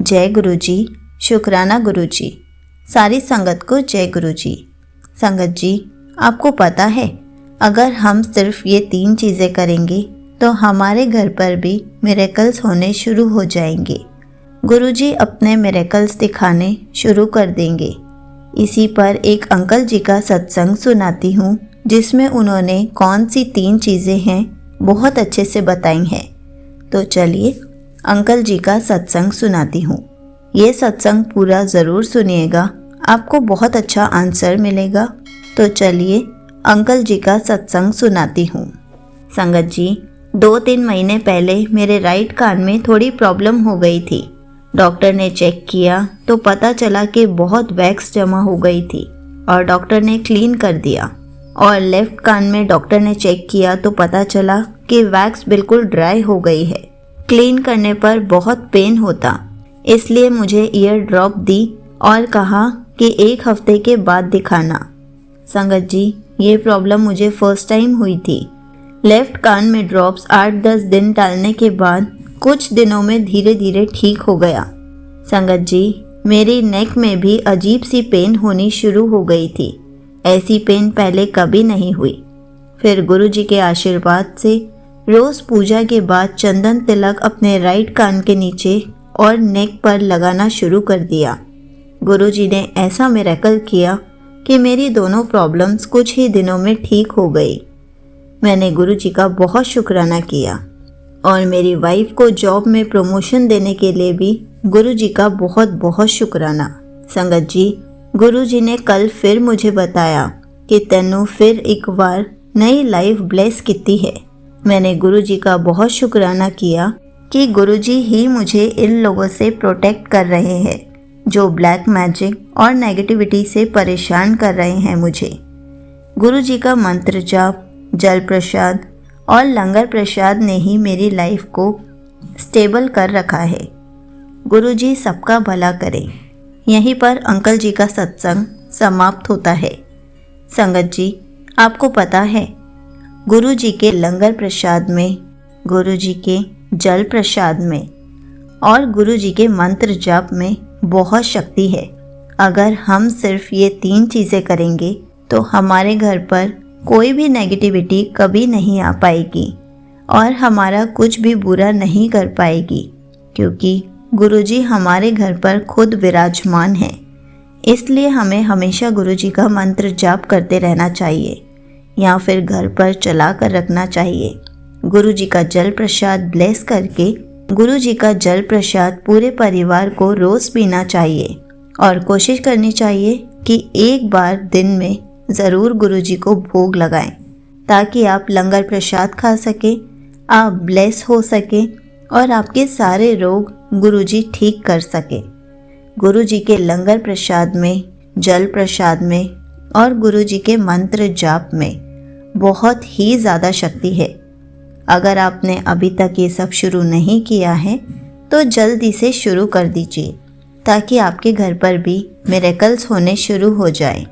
जय गुरु जी, शुक्राना गुरु जी। सारी संगत को जय गुरु जी। संगत जी, आपको पता है, अगर हम सिर्फ ये 3 चीज़ें करेंगे तो हमारे घर पर भी मिरेकल्स होने शुरू हो जाएंगे। गुरु जी अपने मिरेकल्स दिखाने शुरू कर देंगे। इसी पर एक अंकल जी का सत्संग सुनाती हूँ, जिसमें उन्होंने कौन सी 3 चीज़ें हैं बहुत अच्छे से बताई हैं। तो चलिए अंकल जी का सत्संग सुनाती हूँ। ये सत्संग पूरा ज़रूर सुनिएगा, आपको बहुत अच्छा आंसर मिलेगा। तो चलिए अंकल जी का सत्संग सुनाती हूँ। संगत जी, 2-3 महीने पहले मेरे राइट कान में थोड़ी प्रॉब्लम हो गई थी। डॉक्टर ने चेक किया तो पता चला कि बहुत वैक्स जमा हो गई थी और डॉक्टर ने क्लीन कर दिया। और लेफ्ट कान में डॉक्टर ने चेक किया तो पता चला कि वैक्स बिल्कुल ड्राई हो गई है। क्लीन करने पर बहुत पेन होता, इसलिए मुझे ईयर ड्रॉप दी और कहा कि 1 हफ्ते के बाद दिखाना। संगत जी, ये प्रॉब्लम मुझे फर्स्ट टाइम हुई थी। लेफ्ट कान में ड्रॉप्स 8-10 दिन डालने के बाद कुछ दिनों में धीरे धीरे ठीक हो गया। संगत जी, मेरी नेक में भी अजीब सी पेन होनी शुरू हो गई थी। ऐसी पेन पहले कभी नहीं हुई। फिर गुरु जी के आशीर्वाद से रोज पूजा के बाद चंदन तिलक अपने राइट कान के नीचे और नेक पर लगाना शुरू कर दिया। गुरुजी ने ऐसा मिरेकल किया कि मेरी दोनों प्रॉब्लम्स कुछ ही दिनों में ठीक हो गई। मैंने गुरुजी का बहुत शुक्राना किया और मेरी वाइफ को जॉब में प्रमोशन देने के लिए भी गुरुजी का बहुत बहुत शुक्राना। संगत जी, गुरुजी ने कल फिर मुझे बताया कि तेनू फिर एक बार नई लाइफ ब्लेस की है। मैंने गुरुजी का बहुत शुक्राना किया कि गुरुजी ही मुझे इन लोगों से प्रोटेक्ट कर रहे हैं जो ब्लैक मैजिक और नेगेटिविटी से परेशान कर रहे हैं मुझे। गुरुजी का मंत्र जाप, जल प्रसाद और लंगर प्रसाद ने ही मेरी लाइफ को स्टेबल कर रखा है। गुरुजी सबका भला करे। यहीं पर अंकल जी का सत्संग समाप्त होता है। संगत जी, आपको पता है, गुरु जी के लंगर प्रसाद में, गुरु जी के जल प्रसाद में और गुरु जी के मंत्र जाप में बहुत शक्ति है। अगर हम सिर्फ ये 3 चीज़ें करेंगे तो हमारे घर पर कोई भी नेगेटिविटी कभी नहीं आ पाएगी और हमारा कुछ भी बुरा नहीं कर पाएगी, क्योंकि गुरु जी हमारे घर पर खुद विराजमान हैं। इसलिए हमें हमेशा गुरु जी का मंत्र जाप करते रहना चाहिए या फिर घर पर चला कर रखना चाहिए। गुरु जी का जल प्रसाद ब्लेस करके गुरु जी का जल प्रसाद पूरे परिवार को रोज़ पीना चाहिए और कोशिश करनी चाहिए कि एक बार दिन में ज़रूर गुरु जी को भोग लगाएं, ताकि आप लंगर प्रसाद खा सके, आप ब्लेस हो सके और आपके सारे रोग गुरु जी ठीक कर सके। गुरु जी के लंगर प्रसाद में, जल प्रसाद में और गुरु जी के मंत्र जाप में बहुत ही ज़्यादा शक्ति है। अगर आपने अभी तक ये सब शुरू नहीं किया है तो जल्दी से शुरू कर दीजिए, ताकि आपके घर पर भी मिरेकल्स होने शुरू हो जाए।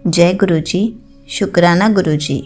जय गुरु जी, शुक्राना गुरु जी।